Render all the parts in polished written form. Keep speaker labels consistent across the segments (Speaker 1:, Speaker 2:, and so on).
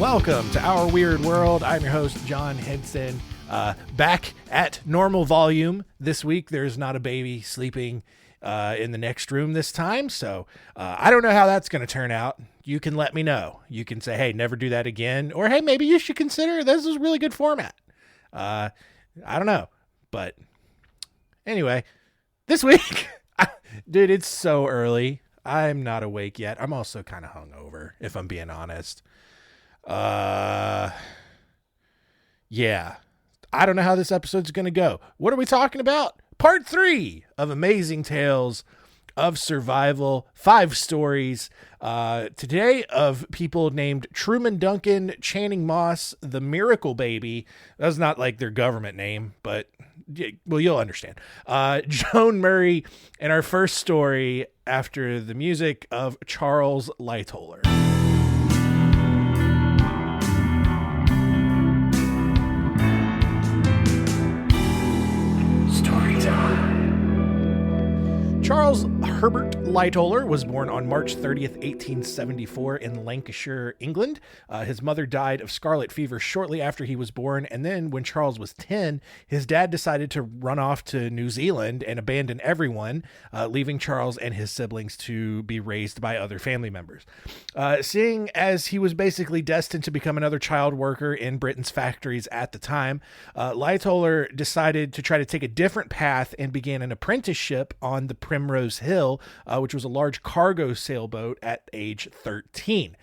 Speaker 1: Welcome to Our Weird World. I'm your host, John Henson. Back at normal volume this week. There's not a baby sleeping in the next room this time, so I don't know how that's going to turn out. You can let me know. You can say, hey, never do that again, or hey, maybe you should consider this is a really good format. I don't know, but anyway, this week, dude, it's so early. I'm not awake yet. I'm also kind of hungover, if I'm being honest. Yeah, I don't know how this episode's going to go. What are we talking about? Part 3 of Amazing Tales of Survival. 5 stories today of people named Truman Duncan, Channing Moss, the Miracle Baby. That's not like their government name, but well, you'll understand. Joan Murray, and our first story after the music of Charles Lightoller. Charles Herbert Lightoller was born on March 30th, 1874 in Lancashire, England. His mother died of scarlet fever shortly after he was born, and then when Charles was 10, his dad decided to run off to New Zealand and abandon everyone, leaving Charles and his siblings to be raised by other family members. Seeing as he was basically destined to become another child worker in Britain's factories at the time, Lightoller decided to try to take a different path and began an apprenticeship on the Primrose Hill, which was a large cargo sailboat at age 13.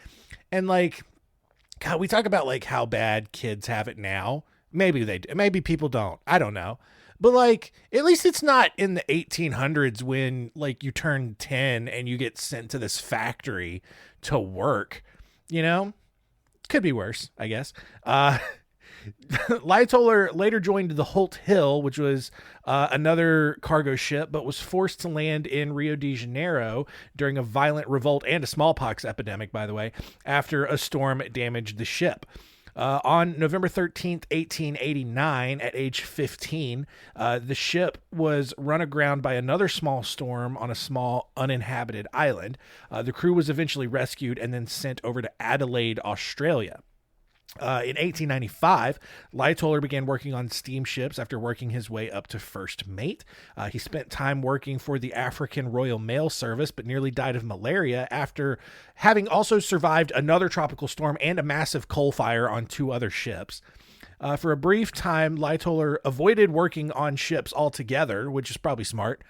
Speaker 1: And like, God, we talk about like how bad kids have it now. Maybe they do. Maybe people don't. I don't know. But like, at least it's not in the 1800s when like you turn 10 and you get sent to this factory to work, you know? Could be worse, I guess. Lightoller later joined the Holt Hill, which was another cargo ship, but was forced to land in Rio de Janeiro during a violent revolt and a smallpox epidemic, by the way, after a storm damaged the ship. On November 13th, 1889, at age 15, the ship was run aground by another small storm on a small uninhabited island. The crew was eventually rescued and then sent over to Adelaide, Australia. In 1895, Lightoller began working on steamships after working his way up to first mate. He spent time working for the African Royal Mail Service, but nearly died of malaria after having also survived another tropical storm and a massive coal fire on 2 other ships. For a brief time, Lightoller avoided working on ships altogether, which is probably smart,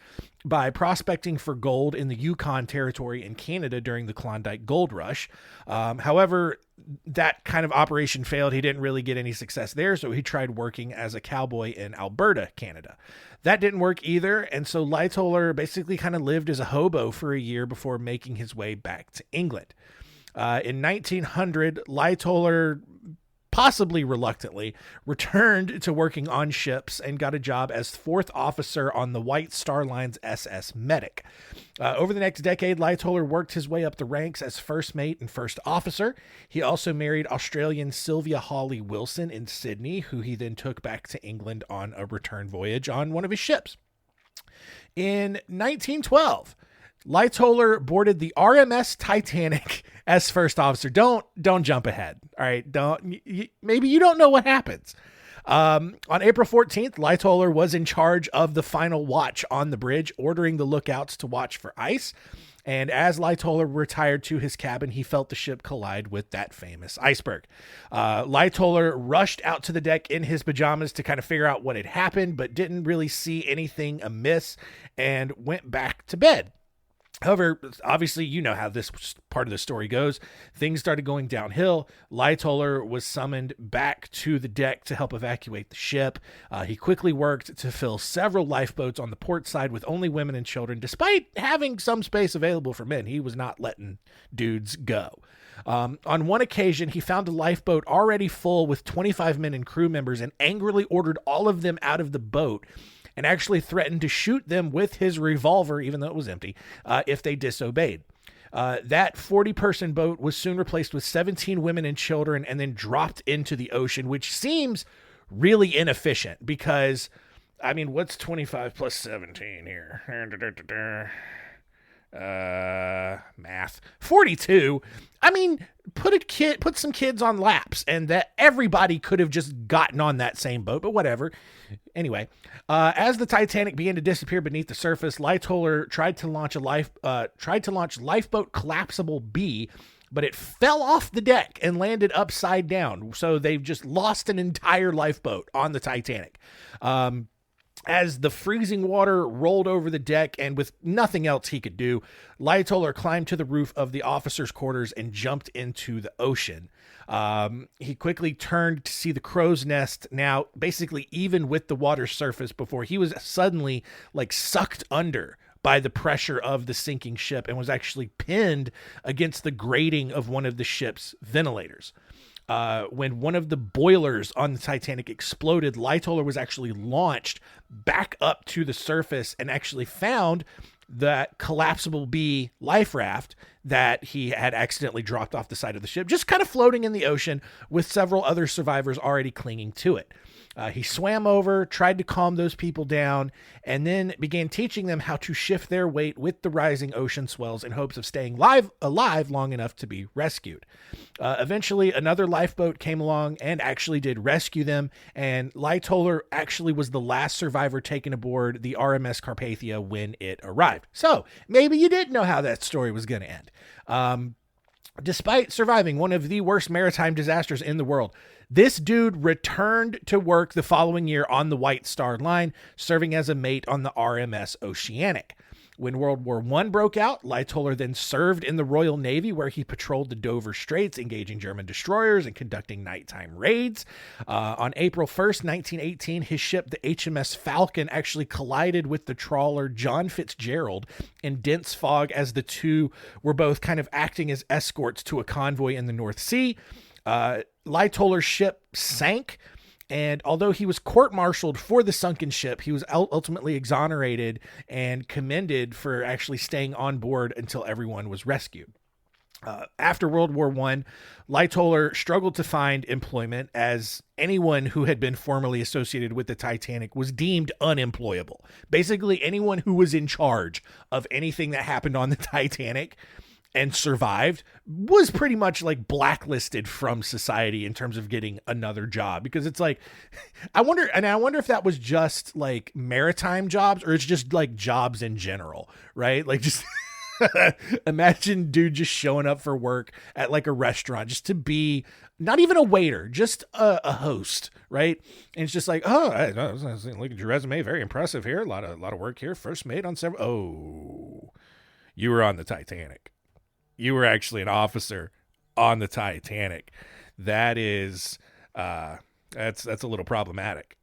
Speaker 1: by prospecting for gold in the Yukon Territory in Canada during the Klondike Gold Rush. However, that kind of operation failed. He didn't really get any success there, so he tried working as a cowboy in Alberta, Canada. That didn't work either, and so Lightoller basically kind of lived as a hobo for a year before making his way back to England. In 1900, Lightoller, possibly reluctantly, returned to working on ships and got a job as 4th officer on the White Star Line's SS Medic. Over the next decade, Lightoller worked his way up the ranks as first mate and first officer. He also married Australian Sylvia Hawley Wilson in Sydney, who he then took back to England on a return voyage on one of his ships. In 1912, Lightoller boarded the RMS Titanic as first officer. Don't jump ahead. All right. Maybe you don't know what happens. On April 14th, Lightoller was in charge of the final watch on the bridge, ordering the lookouts to watch for ice. And as Lightoller retired to his cabin, he felt the ship collide with that famous iceberg. Lightoller rushed out to the deck in his pajamas to kind of figure out what had happened, but didn't really see anything amiss and went back to bed. However, obviously, you know how this part of the story goes. Things started going downhill. Lightoller was summoned back to the deck to help evacuate the ship. He quickly worked to fill several lifeboats on the port side with only women and children. Despite having some space available for men, he was not letting dudes go. On one occasion, he found a lifeboat already full with 25 men and crew members and angrily ordered all of them out of the boat, and actually threatened to shoot them with his revolver, even though it was empty, if they disobeyed. That 40-person boat was soon replaced with 17 women and children and then dropped into the ocean, which seems really inefficient because, I mean, what's 25 plus 17 here? Math. 42. I mean, put some kids on laps, and that everybody could have just gotten on that same boat, but whatever. Anyway, as the Titanic began to disappear beneath the surface, Lightoller tried to launch lifeboat collapsible B, but it fell off the deck and landed upside down. So they've just lost an entire lifeboat on the Titanic. As the freezing water rolled over the deck and with nothing else he could do, Lightoller climbed to the roof of the officers' quarters and jumped into the ocean. He quickly turned to see the crow's nest, now basically even with the water's surface, before he was suddenly like sucked under by the pressure of the sinking ship and was actually pinned against the grating of one of the ship's ventilators. When one of the boilers on the Titanic exploded, Lightoller was actually launched back up to the surface and actually found that collapsible B life raft that he had accidentally dropped off the side of the ship, just kind of floating in the ocean with several other survivors already clinging to it. He swam over, tried to calm those people down, and then began teaching them how to shift their weight with the rising ocean swells in hopes of staying alive long enough to be rescued. Eventually, another lifeboat came along and actually did rescue them, and Lightoller actually was the last survivor taken aboard the RMS Carpathia when it arrived. So, maybe you didn't know how that story was going to end. Despite surviving one of the worst maritime disasters in the world, this dude returned to work the following year on the White Star Line, serving as a mate on the RMS Oceanic. When World War I broke out, Lightoller then served in the Royal Navy, where he patrolled the Dover Straits, engaging German destroyers and conducting nighttime raids. On April 1st, 1918, his ship, the HMS Falcon, actually collided with the trawler John Fitzgerald in dense fog as the two were both kind of acting as escorts to a convoy in the North Sea. Lightoller's ship sank, and although he was court-martialed for the sunken ship, he was ultimately exonerated and commended for actually staying on board until everyone was rescued. After World War I, Lightoller struggled to find employment, as anyone who had been formerly associated with the Titanic was deemed unemployable. Basically, anyone who was in charge of anything that happened on the Titanic and survived was pretty much like blacklisted from society in terms of getting another job, because it's like, I wonder if that was just like maritime jobs or it's just like jobs in general, right? Like, just imagine dude just showing up for work at like a restaurant just to be not even a waiter, just a host, right? And it's just like, oh, look at your resume, very impressive here, a lot of work here, first mate on several. Oh, you were on the Titanic. You were actually an officer on the Titanic. That is, that's a little problematic.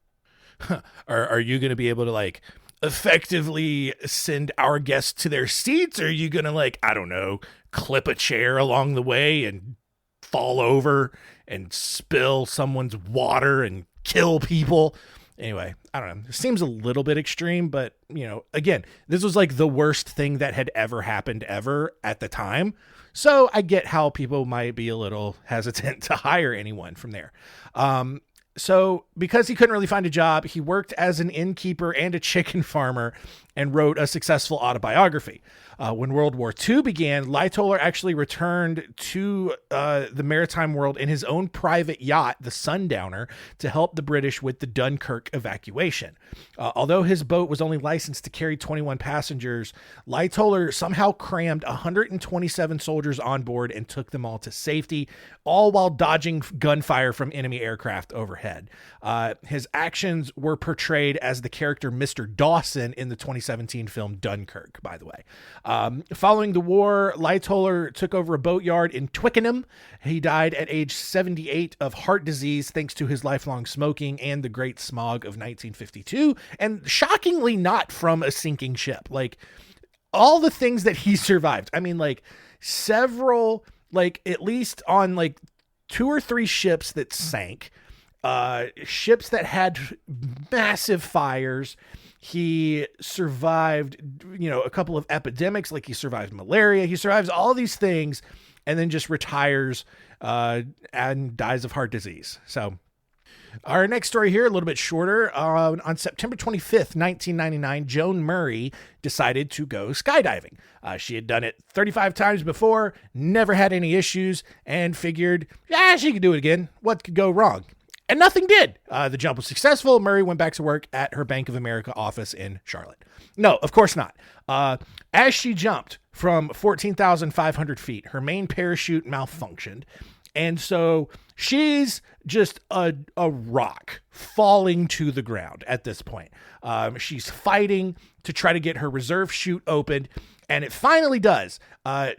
Speaker 1: Are you going to be able to like effectively send our guests to their seats? Or are you going to like, I don't know, clip a chair along the way and fall over and spill someone's water and kill people? Anyway, I don't know. It seems a little bit extreme, but, you know, again, this was like the worst thing that had ever happened ever at the time. So I get how people might be a little hesitant to hire anyone from there. So because he couldn't really find a job, he worked as an innkeeper and a chicken farmer and wrote a successful autobiography. When World War II began, Lightoller actually returned to the maritime world in his own private yacht, the Sundowner, to help the British with the Dunkirk evacuation. Although his boat was only licensed to carry 21 passengers, Lightoller somehow crammed 127 soldiers on board and took them all to safety, all while dodging gunfire from enemy aircraft overhead. His actions were portrayed as the character Mr. Dawson in the 2017 film Dunkirk, by the way. Following the war, Lightoller took over a boatyard in Twickenham. He died at age 78 of heart disease thanks to his lifelong smoking and the Great Smog of 1952, and shockingly not from a sinking ship. Like, all the things that he survived. I mean, like, several, like, at least on, like, 2 or 3 ships that sank, ships that had massive fires. He survived, you know, a couple of epidemics, like he survived malaria. He survives all these things and then just retires and dies of heart disease. So Our next story here, a little bit shorter. On September 25th, 1999, Joan Murray decided to go skydiving. She had done it 35 times before, never had any issues, and figured, she could do it again. What could go wrong? And nothing did. The jump was successful. Murray went back to work at her Bank of America office in Charlotte. No, of course not. As she jumped from 14,500 feet, her main parachute malfunctioned. And so she's just a rock falling to the ground at this point. She's fighting to try to get her reserve chute opened, and it finally does,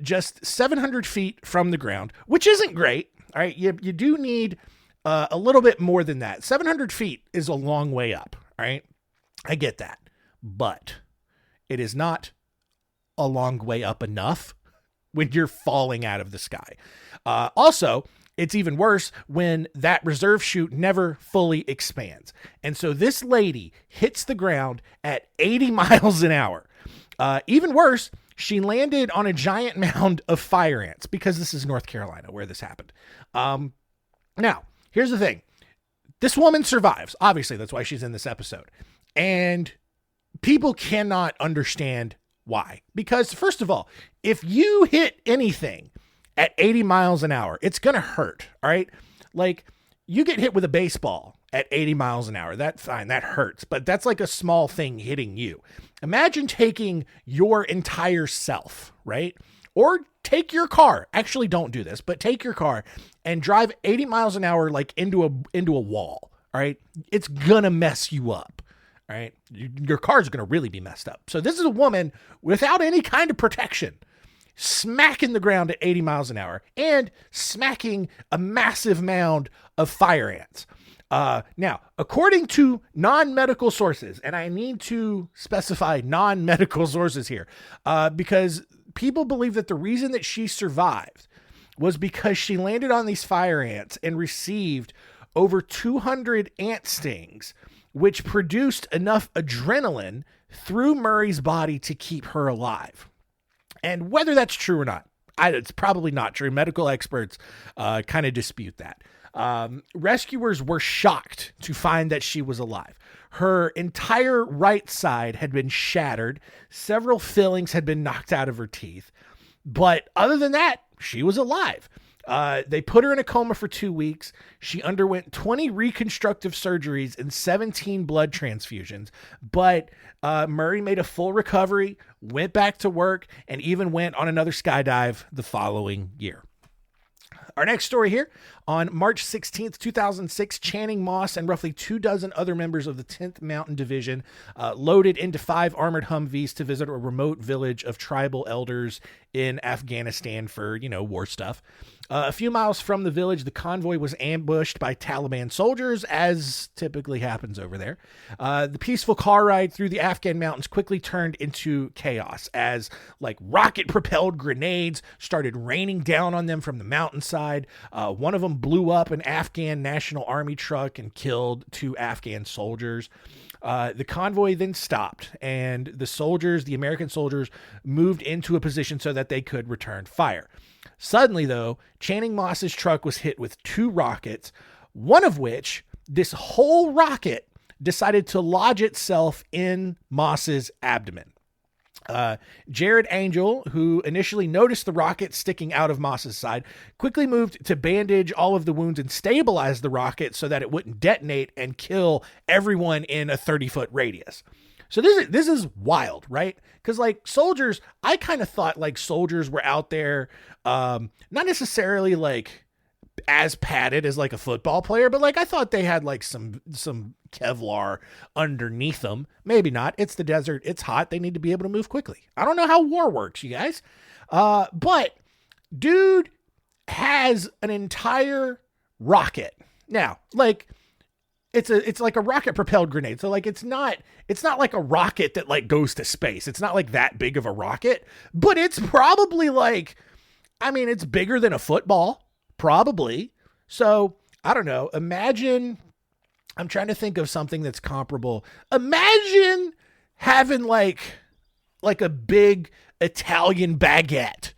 Speaker 1: just 700 feet from the ground, which isn't great. All right, you do need a little bit more than that. 700 feet is a long way up. All right, I get that, but it is not a long way up enough when you're falling out of the sky. Also, it's even worse when that reserve chute never fully expands. And so this lady hits the ground at 80 miles an hour. Even worse, she landed on a giant mound of fire ants, because this is North Carolina where this happened. Now, here's the thing. This woman survives. Obviously, that's why she's in this episode. And people cannot understand why. Because, first of all, if you hit anything at 80 miles an hour, it's going to hurt. All right. Like, you get hit with a baseball at 80 miles an hour. That's fine. That hurts, but that's like a small thing hitting you. Imagine taking your entire self, right? Or take your car. Actually, don't do this, but take your car and drive 80 miles an hour, like into a wall. All right. It's going to mess you up. All right. Your car's going to really be messed up. So this is a woman without any kind of protection, smacking the ground at 80 miles an hour and smacking a massive mound of fire ants. Now, according to non-medical sources, and I need to specify non-medical sources here, because people believe that the reason that she survived was because she landed on these fire ants and received over 200 ant stings, which produced enough adrenaline through Murray's body to keep her alive. And whether that's true or not, it's probably not true. Medical experts kind of dispute that. Rescuers were shocked to find that she was alive. Her entire right side had been shattered. Several fillings had been knocked out of her teeth. But other than that, she was alive. They put her in a coma for 2 weeks. She underwent 20 reconstructive surgeries and 17 blood transfusions. But Murray made a full recovery, went back to work, and even went on another skydive the following year. Our next story here, on March 16th, 2006, Channing Moss and roughly 24 other members of the 10th Mountain Division loaded into 5 armored Humvees to visit a remote village of tribal elders in Afghanistan for, war stuff. A few miles from the village, the convoy was ambushed by Taliban soldiers, as typically happens over there. The peaceful car ride through the Afghan mountains quickly turned into chaos as rocket-propelled grenades started raining down on them from the mountainside. One of them blew up an Afghan National Army truck and killed 2 Afghan soldiers. The convoy then stopped, and the American soldiers, moved into a position so that they could return fire. Suddenly, though, Channing Moss's truck was hit with 2 rockets, one of which, this whole rocket, decided to lodge itself in Moss's abdomen. Jared Angel, who initially noticed the rocket sticking out of Moss's side, quickly moved to bandage all of the wounds and stabilize the rocket so that it wouldn't detonate and kill everyone in a 30-foot radius. So this is wild, right? Because soldiers, I kind of thought soldiers were out there, not necessarily as padded as a football player, but I thought they had some Kevlar underneath them. Maybe not. It's the desert. It's hot. They need to be able to move quickly. I don't know how war works, you guys. But dude has an entire rocket. Now, it's like a rocket propelled grenade. So it's not like a rocket that goes to space. It's not that big of a rocket, but it's probably it's bigger than a football, probably. So I don't know. Imagine, I'm trying to think of something that's comparable. Imagine having like a big Italian baguette,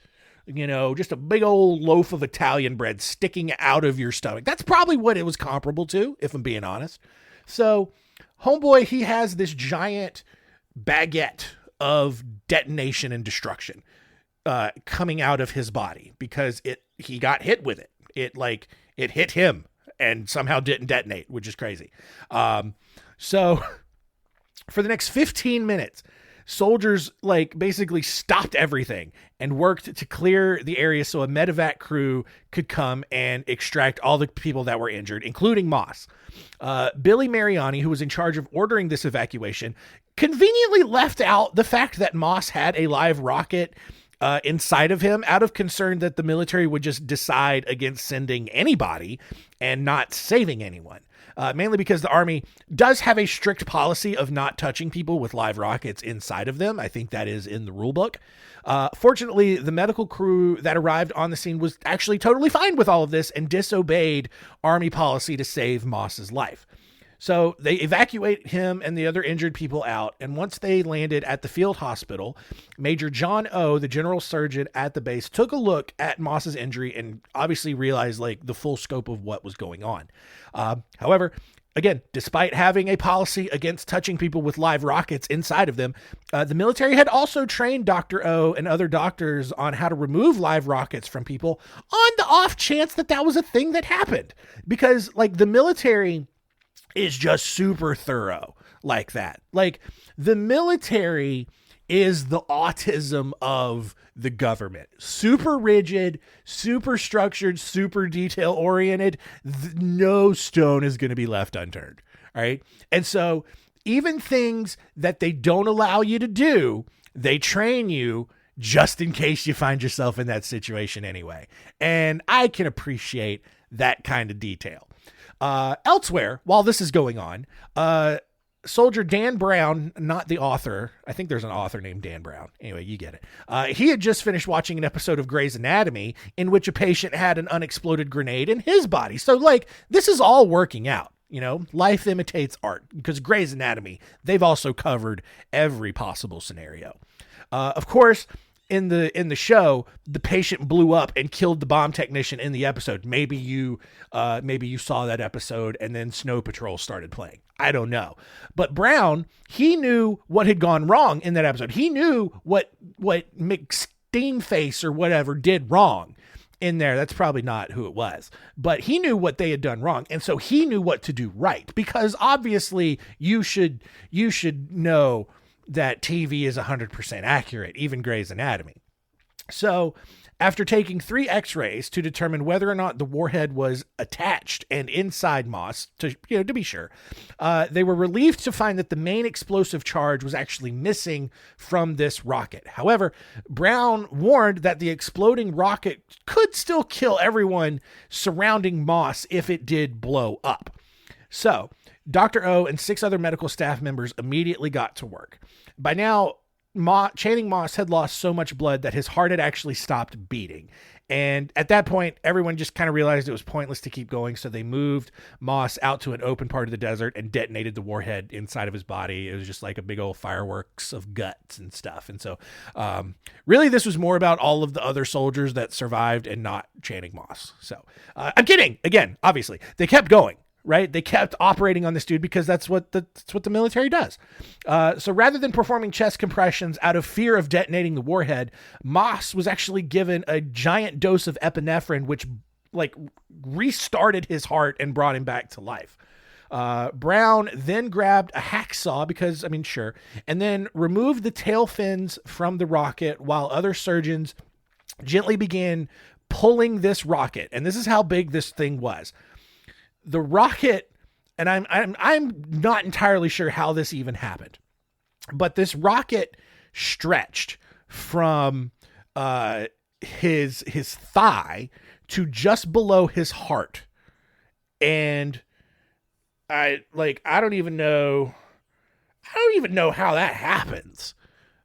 Speaker 1: just a big old loaf of Italian bread sticking out of your stomach. That's probably what it was comparable to, if I'm being honest. So homeboy, he has this giant baguette of detonation and destruction coming out of his body because he got hit with it. It hit him and somehow didn't detonate, which is crazy. So for the next 15 minutes, soldiers basically stopped everything and worked to clear the area so a medevac crew could come and extract all the people that were injured, including Moss. Billy Mariani, who was in charge of ordering this evacuation, conveniently left out the fact that Moss had a live rocket inside of him out of concern that the military would just decide against sending anybody and not saving anyone. Mainly because the Army does have a strict policy of not touching people with live rockets inside of them. I think that is in the rule book. Fortunately, the medical crew that arrived on the scene was actually totally fine with all of this and disobeyed Army policy to save Moss's life. So they evacuate him and the other injured people out. And once they landed at the field hospital, Major John O., the general surgeon at the base, took a look at Moss's injury and obviously realized the full scope of what was going on. However, again, despite having a policy against touching people with live rockets inside of them, the military had also trained Dr. O and other doctors on how to remove live rockets from people on the off chance that was a thing that happened. Because the military is just super thorough like that. The military is the autism of the government. Super rigid, super structured, super detail oriented. No stone is going to be left unturned. All right. And so even things that they don't allow you to do, they train you just in case you find yourself in that situation anyway. And I can appreciate that kind of detail. Elsewhere, while this is going on, soldier Dan Brown, not the author. I think there's an author named Dan Brown. Anyway, you get it. He had just finished watching an episode of Grey's Anatomy in which a patient had an unexploded grenade in his body. So this is all working out. Life imitates art because Grey's Anatomy, they've also covered every possible scenario. Of course, in the show, the patient blew up and killed the bomb technician in the episode. Maybe you saw that episode and then Snow Patrol started playing. I don't know. But Brown, he knew what had gone wrong in that episode. He knew what McSteamface or whatever did wrong in there. That's probably not who it was, but he knew what they had done wrong. And so he knew what to do right, because obviously you should know that TV is 100% accurate, even Grey's Anatomy. So after taking 3 x-rays to determine whether or not the warhead was attached and inside Moss, to be sure, they were relieved to find that the main explosive charge was actually missing from this rocket. However, Brown warned that the exploding rocket could still kill everyone surrounding Moss if it did blow up. So Dr. O and 6 other medical staff members immediately got to work. By now, Channing Moss had lost so much blood that his heart had actually stopped beating. And at that point, everyone just kind of realized it was pointless to keep going. So they moved Moss out to an open part of the desert and detonated the warhead inside of his body. It was just like a big old fireworks of guts and stuff. And so really, this was more about all of the other soldiers that survived and not Channing Moss. So I'm kidding. Again, obviously, they kept going. Right? They kept operating on this dude because that's what the military does. So rather than performing chest compressions out of fear of detonating the warhead, Moss was actually given a giant dose of epinephrine, which restarted his heart and brought him back to life. Brown then grabbed a hacksaw and then removed the tail fins from the rocket while other surgeons gently began pulling this rocket. And this is how big this thing was. The rocket, and I'm not entirely sure how this even happened, but this rocket stretched from his thigh to just below his heart, and I don't even know how that happens.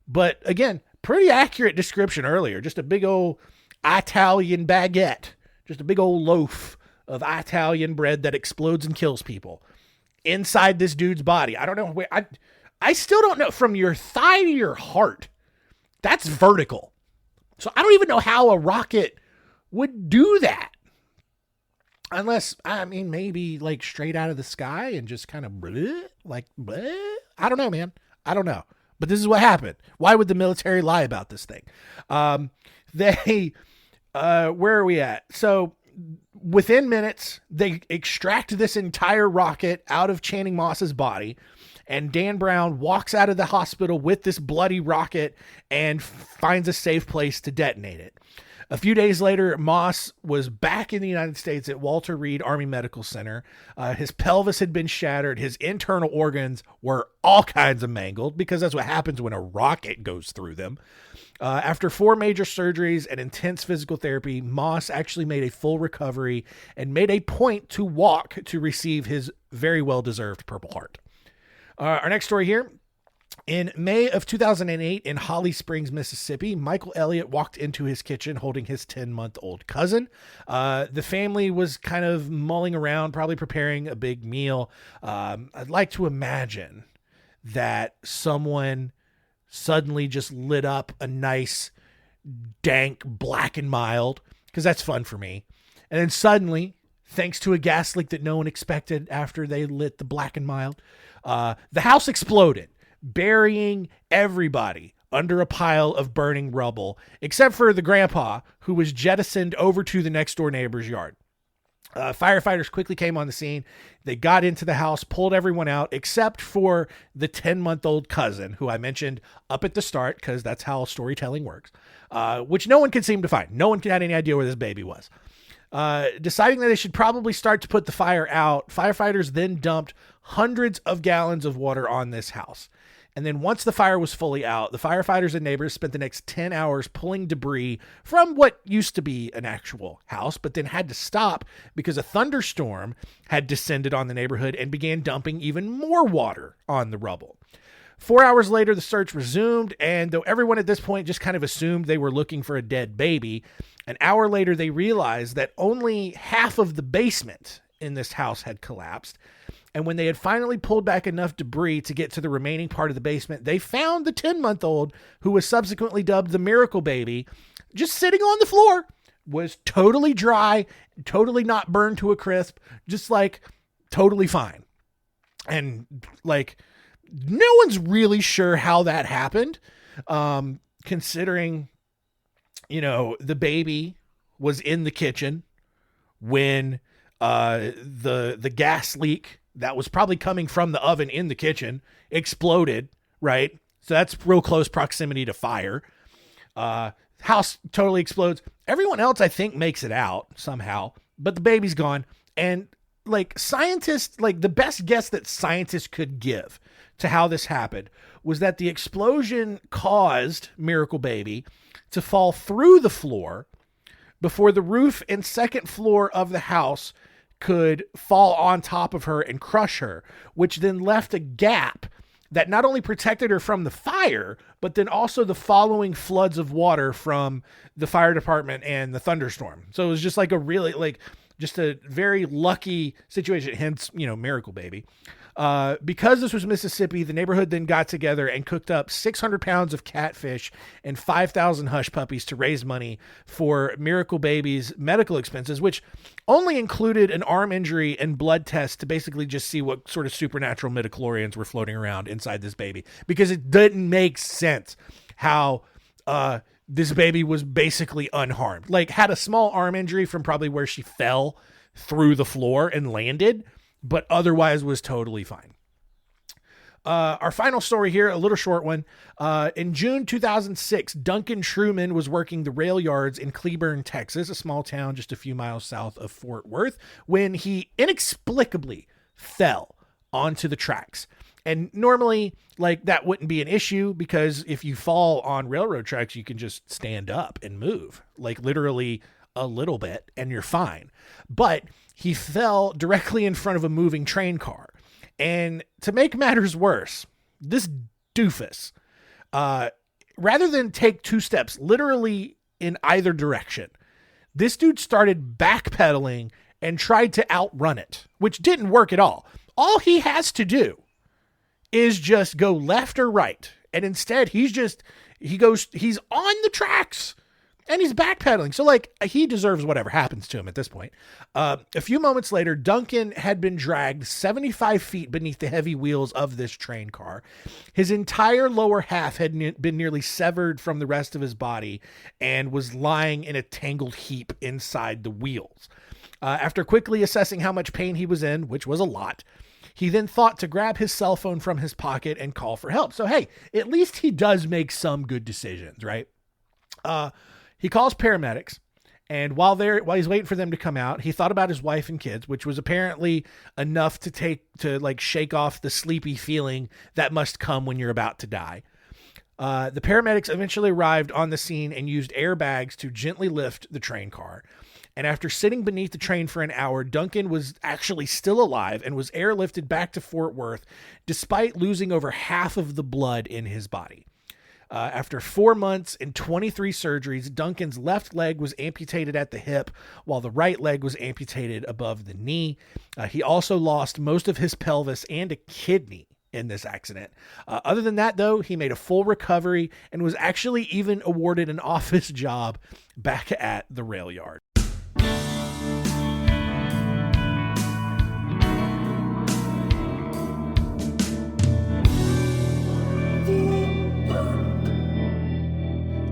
Speaker 1: But again, pretty accurate description earlier. Just a big old Italian baguette, just a big old loaf of Italian bread that explodes and kills people inside this dude's body. I don't know where I still don't know, from your thigh to your heart. That's vertical. So I don't even know how a rocket would do that. Unless, I mean, maybe like straight out of the sky and just kind of like, I don't know, man. I don't know. But this is what happened. Why would the military lie about this thing? Where are we at? So within minutes, they extract this entire rocket out of Channing Moss's body. And Dan Brown walks out of the hospital with this bloody rocket and finds a safe place to detonate it. A few days later, Moss was back in the United States at Walter Reed Army Medical Center. His pelvis had been shattered. His internal organs were all kinds of mangled because that's what happens when a rocket goes through them. After 4 major surgeries and intense physical therapy, Moss actually made a full recovery and made a point to walk to receive his very well-deserved Purple Heart. Our next story here. In May of 2008 in Holly Springs, Mississippi, Michael Elliott walked into his kitchen holding his 10-month-old cousin. The family was kind of mulling around, probably preparing a big meal. I'd like to imagine that someone suddenly just lit up a nice, dank, Black and Mild, because that's fun for me. And then suddenly, thanks to a gas leak that no one expected after they lit the Black and Mild, the house exploded, burying everybody under a pile of burning rubble, except for the grandpa, who was jettisoned over to the next door neighbor's yard. Firefighters quickly came on the scene. They got into the house, pulled everyone out, except for the 10-month-old cousin, who I mentioned up at the start, because that's how storytelling works, which no one could seem to find. No one had any idea where this baby was. Deciding that they should probably start to put the fire out, firefighters then dumped hundreds of gallons of water on this house. And then once the fire was fully out, the firefighters and neighbors spent the next 10 hours pulling debris from what used to be an actual house, but then had to stop because a thunderstorm had descended on the neighborhood and began dumping even more water on the rubble. 4 hours later, the search resumed, and though everyone at this point just kind of assumed they were looking for a dead baby, an hour later they realized that only half of the basement in this house had collapsed. And when they had finally pulled back enough debris to get to the remaining part of the basement, they found the 10-month-old, who was subsequently dubbed the Miracle Baby, just sitting on the floor, was totally dry, totally not burned to a crisp, just like totally fine. And like, no one's really sure how that happened, considering, the baby was in the kitchen when the gas leak that was probably coming from the oven in the kitchen exploded, right? So that's real close proximity to fire. House totally explodes. Everyone else, I think, makes it out somehow, but the baby's gone. And like scientists, like the best guess that scientists could give to how this happened was that the explosion caused Miracle Baby to fall through the floor before the roof and second floor of the house could fall on top of her and crush her, which then left a gap that not only protected her from the fire, but then also the following floods of water from the fire department and the thunderstorm. So it was just like a really, like, just a very lucky situation, hence, Miracle Baby. Because this was Mississippi, the neighborhood then got together and cooked up 600 pounds of catfish and 5,000 hush puppies to raise money for Miracle Baby's medical expenses, which only included an arm injury and blood test to basically just see what sort of supernatural midichlorians were floating around inside this baby, because it didn't make sense how this baby was basically unharmed. Like, had a small arm injury from probably where she fell through the floor and landed, but otherwise was totally fine. Our final story here, a little short one. In June 2006, Duncan Truman was working the rail yards in Cleburne, Texas, a small town just a few miles south of Fort Worth, when he inexplicably fell onto the tracks. And normally, like, that wouldn't be an issue, because if you fall on railroad tracks, you can just stand up and move, like literally a little bit, and you're fine. But he fell directly in front of a moving train car. And to make matters worse, this doofus, rather than take 2 steps literally in either direction, this dude started backpedaling and tried to outrun it, which didn't work at all. All he has to do is just go left or right. And instead he's on the tracks And he's backpedaling. So, like, he deserves whatever happens to him at this point. A few moments later, Duncan had been dragged 75 feet beneath the heavy wheels of this train car. His entire lower half had been nearly severed from the rest of his body and was lying in a tangled heap inside the wheels. After quickly assessing how much pain he was in, which was a lot, he then thought to grab his cell phone from his pocket and call for help. So, hey, at least he does make some good decisions, right? He calls paramedics, and while he's waiting for them to come out, he thought about his wife and kids, which was apparently enough to shake off the sleepy feeling that must come when you're about to die. The paramedics eventually arrived on the scene and used airbags to gently lift the train car. And after sitting beneath the train for an hour, Duncan was actually still alive and was airlifted back to Fort Worth, despite losing over half of the blood in his body. After 4 months and 23 surgeries, Duncan's left leg was amputated at the hip, while the right leg was amputated above the knee. He also lost most of his pelvis and a kidney in this accident. Other than that, though, he made a full recovery and was actually even awarded an office job back at the rail yard.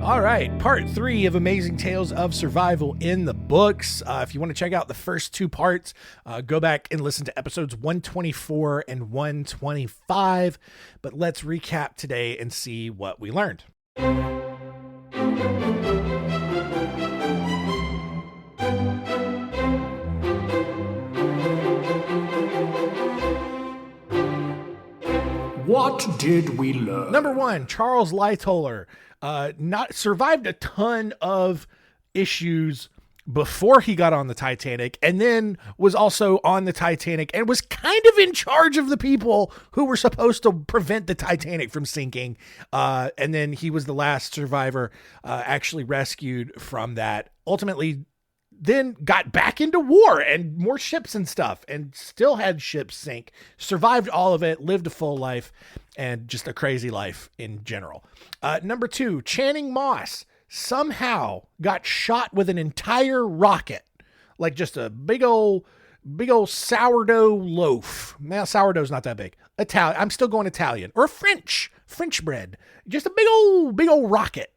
Speaker 1: All right, part 3 of Amazing Tales of Survival in the books. If you want to check out the first 2 parts, go back and listen to episodes 124 and 125. But let's recap today and see what we learned.
Speaker 2: What did we learn?
Speaker 1: Number 1, Charles Lightoller survived a ton of issues before he got on the Titanic, and then was also on the Titanic and was kind of in charge of the people who were supposed to prevent the Titanic from sinking. And then he was the last survivor actually rescued from that. Ultimately, then got back into war and more ships and stuff, and still had ships sink, survived all of it, lived a full life, and just a crazy life in general. Number 2, Channing Moss somehow got shot with an entire rocket, like just a big old sourdough loaf. Now, sourdough's not that big. Italian. I'm still going Italian or French bread. Just a big old rocket,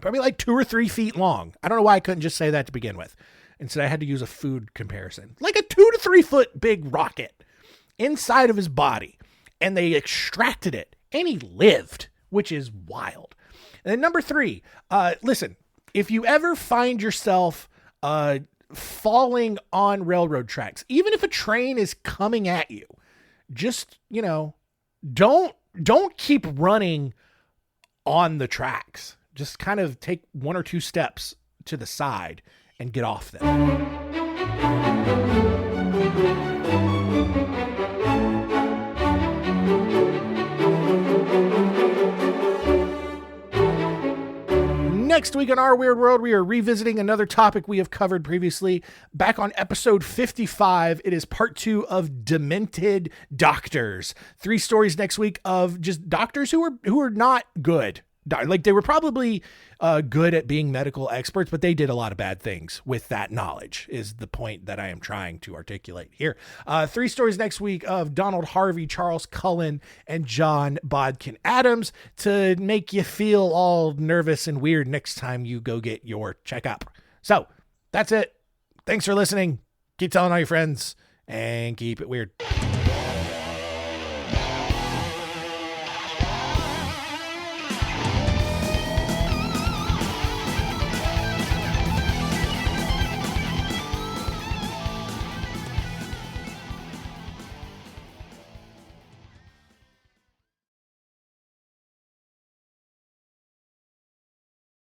Speaker 1: probably like 2 or 3 feet long. I don't know why I couldn't just say that to begin with. Instead, I had to use a food comparison. Like a 2 to 3 foot big rocket inside of his body. And they extracted it. And he lived, which is wild. And then number 3, listen, if you ever find yourself falling on railroad tracks, even if a train is coming at you, just, don't keep running on the tracks. Just kind of take 1 or 2 steps to the side and get off them. Next week on Our Weird World, we are revisiting another topic we have covered previously. Back on episode 55, it is part 2 of Demented Doctors. 3 stories next week of just doctors who are not good. Like, they were probably good at being medical experts, but they did a lot of bad things with that knowledge, is the point that I am trying to articulate here. 3 stories next week of Donald Harvey, Charles Cullen, and John Bodkin Adams to make you feel all nervous and weird next time you go get your checkup. So that's it. Thanks for listening. Keep telling all your friends and keep it weird.